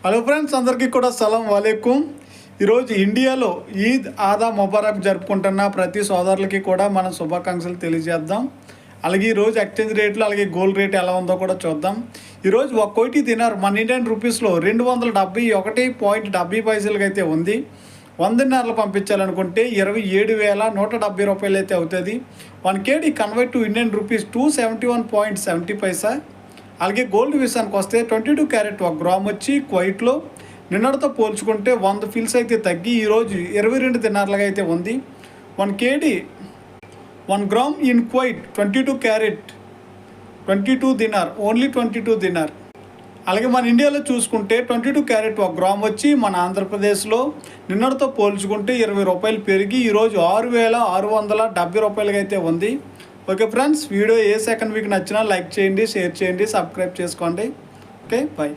Hello friends, అందరికీ కూడా సలాం వాలేకుం. ఈరోజు ఇండియాలో ఈద్ ఆదా ముబారక్ జరుపుకుంటున్న ప్రతి సోదరులకి కూడా మనం శుభాకాంక్షలు తెలియజేద్దాం. అలాగే ఈరోజు ఎక్స్చేంజ్ రేట్లు అలాగే గోల్డ్ రేట్ ఎలా ఉందో కూడా చూద్దాం. ఈరోజు ఒక కోటి దినార్ మన ఇండియన్ రూపీస్లో 271.70 అయితే ఉంది. 100 దినార్లు పంపించాలనుకుంటే 27,170 రూపాయలు అయితే అవుతుంది. 1 KD convert to Indian rupees 271.70. అలాగే గోల్డ్ విషయానికి వస్తే 22 క్యారెట్ 1 గ్రామ్ వచ్చి కువైట్లో నిన్నటితో పోల్చుకుంటే 100 ఫిల్స్ అయితే తగ్గి ఈరోజు 22 దినార్లుగా అయితే ఉంది. 1 KD 1 gram in Kuwait 22 carrot 22 dinar, only 22 dinar. అలాగే మన ఇండియాలో చూసుకుంటే 22 క్యారెట్ 1 గ్రామ్ వచ్చి మన ఆంధ్రప్రదేశ్లో నిన్నటితో పోల్చుకుంటే 20 రూపాయలు పెరిగి ఈరోజు 6,670 రూపాయలుగా అయితే ఉంది. ఓకే ఫ్రెండ్స్, వీడియో ఏ సెకండ్ మీకు నచ్చినా లైక్ చేయండి, షేర్ చేయండి, సబ్స్క్రైబ్ చేసుకోండి. Okay, bye.